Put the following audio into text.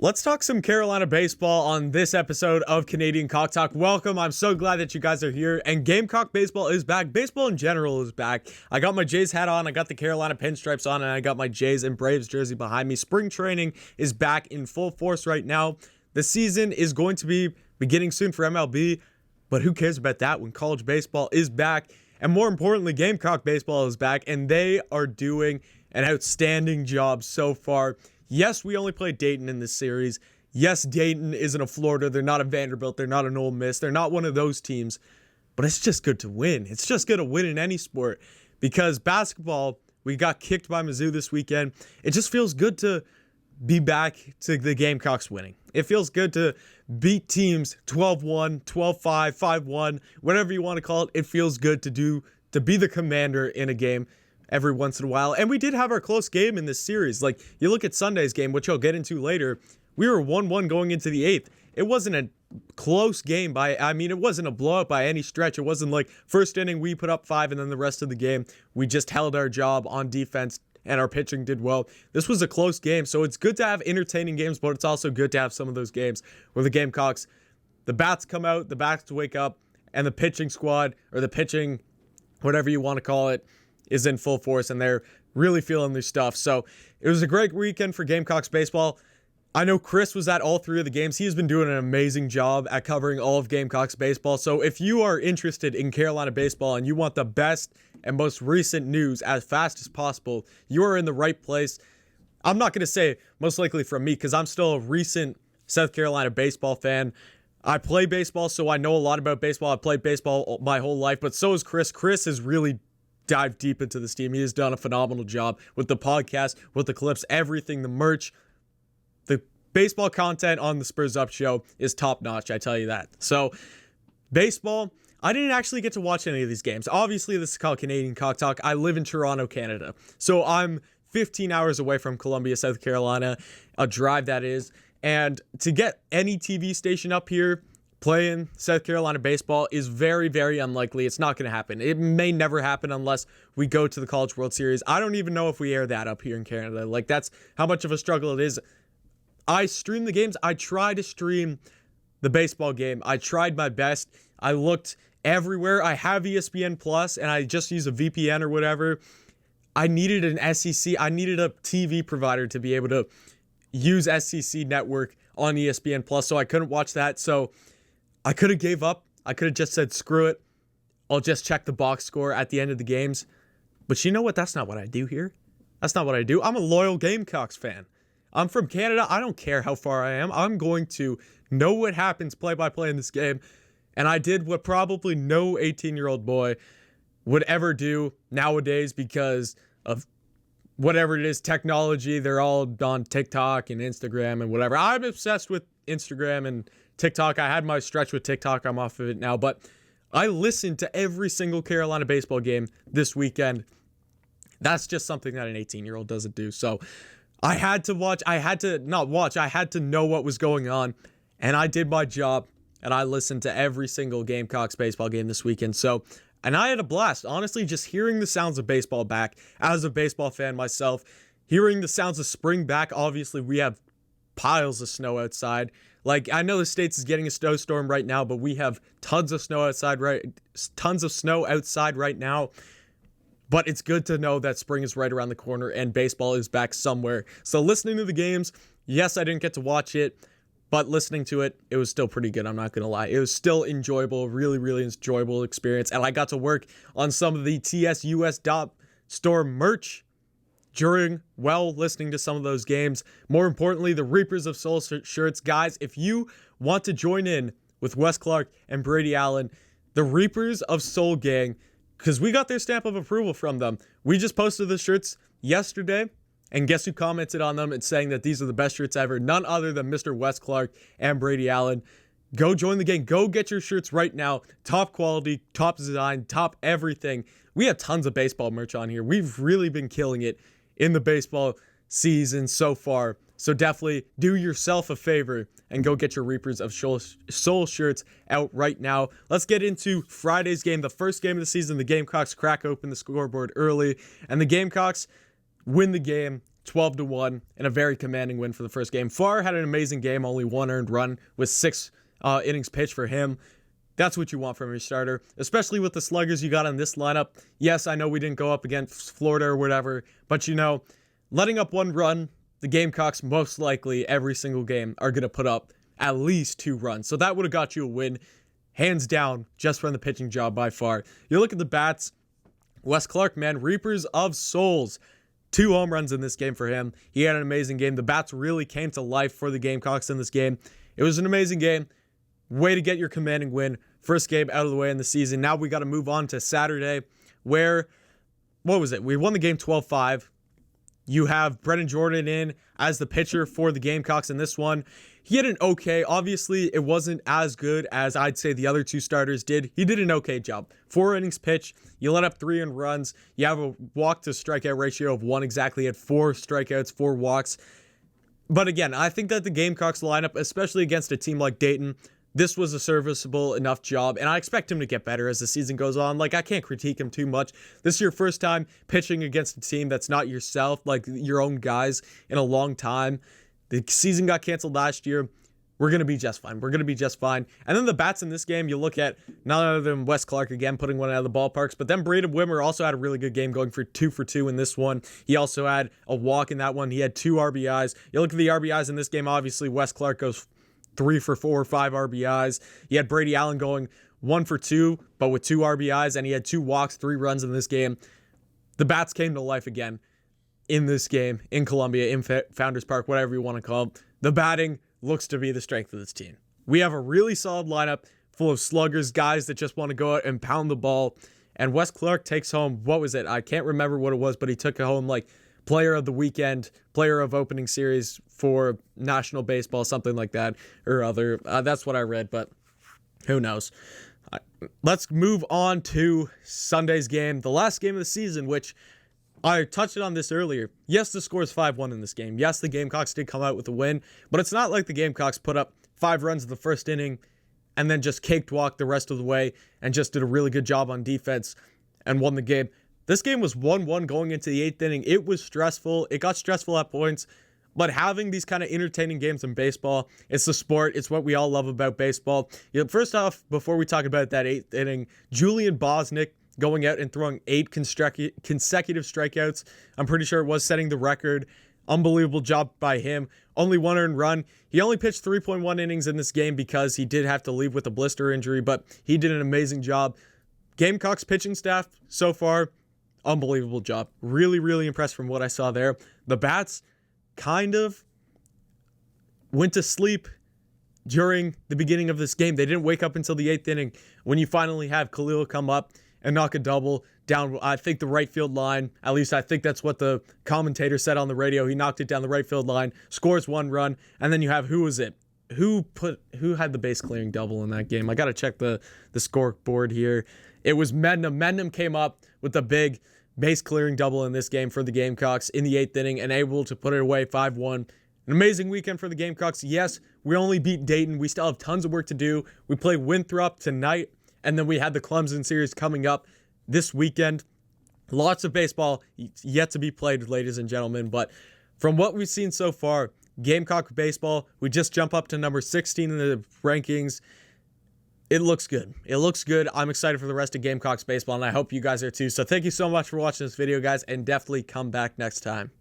Let's talk some Carolina baseball on this episode of Canadian Cock Talk. Welcome. I'm so glad that you guys are here. And Gamecock baseball is back. Baseball in general is back. I got my Jays hat on. I got the Carolina pinstripes on. And I got my Jays and Braves jersey behind me. Spring training is back in full force right now. The season is going to be beginning soon for MLB. But who cares about that when college baseball is back? And more importantly, Gamecock baseball is back. And they are doing an outstanding job so far. Yes, we only played Dayton in this series. Yes, Dayton isn't a Florida. They're not a Vanderbilt. They're not an Ole Miss. They're not one of those teams. But it's just good to win. It's just good to win in any sport. Because basketball, we got kicked by Mizzou this weekend. It just feels good to be back to the Gamecocks winning. It feels good to beat teams 12-1, 12-5, 5-1, whatever you want to call it. It feels good to be the commander in a game every once in a while. And we did have our close game in this series. Like, you look at Sunday's game, which I'll get into later. We were 1-1 going into the 8th. It wasn't a close game it wasn't a blowout by any stretch. It wasn't like first inning we put up 5 and then the rest of the game we just held our job on defense and our pitching did well. This was a close game, so it's good to have entertaining games, but it's also good to have some of those games where the Gamecocks, the bats come out, the bats wake up, and the pitching squad, or the pitching, whatever you want to call it, is in full force and they're really feeling their stuff. So it was a great weekend for Gamecocks baseball. I know Chris was at all 3 of the games. He has been doing an amazing job at covering all of Gamecocks baseball. So if you are interested in Carolina baseball and you want the best and most recent news as fast as possible, you are in the right place. I'm not going to say most likely from me because I'm still a recent South Carolina baseball fan. I play baseball, so I know a lot about baseball. I played baseball my whole life, but so is Chris. Chris has really dive deep into this team. He has done a phenomenal job with the podcast, with the clips, everything, the merch. The baseball content on the Spurs Up show is top notch, I tell you that. So, baseball, I didn't actually get to watch any of these games. Obviously, this is called Canadian Cock Talk. I live in Toronto, Canada. So, I'm 15 hours away from Columbia, South Carolina, a drive that is. And to get any TV station up here playing South Carolina baseball is very, very unlikely. It's not going to happen. It may never happen unless we go to the College World Series. I don't even know if we air that up here in Canada. Like, that's how much of a struggle it is. I stream the games. I try to stream the baseball game. I tried my best. I looked everywhere. I have ESPN Plus, and I just use a VPN or whatever. I needed an SEC. I needed a TV provider to be able to use SEC network on ESPN Plus, so I couldn't watch that. So I could have gave up. I could have just said, screw it. I'll just check the box score at the end of the games. But you know what? That's not what I do here. That's not what I do. I'm a loyal Gamecocks fan. I'm from Canada. I don't care how far I am. I'm going to know what happens play by play in this game. And I did what probably no 18-year-old boy would ever do nowadays because of whatever it is, technology. They're all on TikTok and Instagram and whatever. I'm obsessed with Instagram and TikTok. I had my stretch with TikTok. I'm off of it now, but I listened to every single Carolina baseball game this weekend. That's just something that an 18-year-old doesn't do. So I had to watch. I had to know what was going on, and I did my job, and I listened to every single Gamecocks baseball game this weekend. So, and I had a blast. Honestly, just hearing the sounds of baseball back as a baseball fan myself, hearing the sounds of spring back. Obviously, we have piles of snow outside. Like, I know the States is getting a snowstorm right now, but we have tons of snow outside right now. But it's good to know that spring is right around the corner and baseball is back somewhere. So listening to the games, yes, I didn't get to watch it, but listening to it, it was still pretty good. I'm not going to lie. It was still enjoyable, really, really enjoyable experience. And I got to work on some of the TSUS.store merch while listening to some of those games. More importantly, the Reapers of Soul shirts. Guys, if you want to join in with Wes Clark and Brady Allen, the Reapers of Soul gang, because we got their stamp of approval from them. We just posted the shirts yesterday, and guess who commented on them and saying that these are the best shirts ever? None other than Mr. Wes Clark and Brady Allen. Go join the gang. Go get your shirts right now. Top quality, top design, top everything. We have tons of baseball merch on here. We've really been killing it in the baseball season so far. So definitely do yourself a favor and go get your Reapers of Soul shirts out right now. Let's get into Friday's game, the first game of the season. The Gamecocks crack open the scoreboard early, and the Gamecocks win the game 12-1, and a very commanding win for the first game. Farr had an amazing game, only 1 earned run with 6 innings pitched for him. That's what you want from your starter, especially with the sluggers you got in this lineup. Yes, I know we didn't go up against Florida or whatever, but letting up 1 run, the Gamecocks most likely every single game are going to put up at least 2 runs. So that would have got you a win, hands down, just from the pitching job by far. You look at the bats, Wes Clark, man, reapers of souls. 2 home runs in this game for him. He had an amazing game. The bats really came to life for the Gamecocks in this game. It was an amazing game. Way to get your commanding win. First game out of the way in the season. Now we got to move on to Saturday where, what was it? We won the game 12-5. You have Brennan Jordan in as the pitcher for the Gamecocks in this one. He had an okay. Obviously, it wasn't as good as I'd say the other 2 starters did. He did an okay job. 4 innings pitched. You let up 3 earned runs. You have a walk to strikeout ratio of 1 exactly. Had 4 strikeouts, 4 walks. But again, I think that the Gamecocks lineup, especially against a team like Dayton, this was a serviceable enough job, and I expect him to get better as the season goes on. Like, I can't critique him too much. This is your first time pitching against a team that's not yourself, like your own guys, in a long time. The season got canceled last year. We're going to be just fine. We're going to be just fine. And then the bats in this game, you look at none other than Wes Clark again, putting one out of the ballparks. But then Braden Wimmer also had a really good game, going for 2 for 2 in this one. He also had a walk in that one. He had 2 RBIs. You look at the RBIs in this game, obviously Wes Clark goes 3 for 4, 5 RBIs. He had Brady Allen going 1 for 2, but with 2 RBIs, and he had 2 walks, 3 runs in this game. The bats came to life again in this game, in Columbia, in Founders Park, whatever you want to call it. The batting looks to be the strength of this team. We have a really solid lineup full of sluggers, guys that just want to go out and pound the ball. And Wes Clark takes home, what was it? I can't remember what it was, but he took it home like player of the weekend, player of opening series for National Baseball, something like that, or other. That's what I read, but who knows? Let's move on to Sunday's game, the last game of the season, which I touched on this earlier. Yes, the score is 5-1 in this game. Yes, the Gamecocks did come out with a win, but it's not like the Gamecocks put up 5 runs in the first inning and then just cakewalked the rest of the way and just did a really good job on defense and won the game. This game was 1-1 going into the 8th inning. It was stressful. It got stressful at points, but having these kind of entertaining games in baseball, it's the sport. It's what we all love about baseball. First off, before we talk about that 8th inning, Julian Bosnick going out and throwing 8 consecutive strikeouts. I'm pretty sure it was setting the record. Unbelievable job by him. Only 1 earned run. He only pitched 3.1 innings in this game because he did have to leave with a blister injury, but he did an amazing job. Gamecocks pitching staff so far, unbelievable job. Really, really impressed from what I saw there. The bats kind of went to sleep during the beginning of this game. They didn't wake up until the 8th inning when you finally have Khalil come up and knock a double down, I think, the right field line. At least I think that's what the commentator said on the radio. He knocked it down the right field line, scores 1 run, and then you have, who was it? Who had the base clearing double in that game? I got to check the scoreboard here. It was Mednam. Mednam came up with the big base clearing double in this game for the Gamecocks in the 8th inning and able to put it away 5-1. An amazing weekend for the Gamecocks. Yes, we only beat Dayton. We still have tons of work to do. We play Winthrop tonight, and then we had the Clemson series coming up this weekend. Lots of baseball yet to be played, ladies and gentlemen. But from what we've seen so far, Gamecock baseball, we just jump up to number 16 in the rankings. It looks good. It looks good. I'm excited for the rest of Gamecocks baseball, and I hope you guys are too. So thank you so much for watching this video, guys, and definitely come back next time.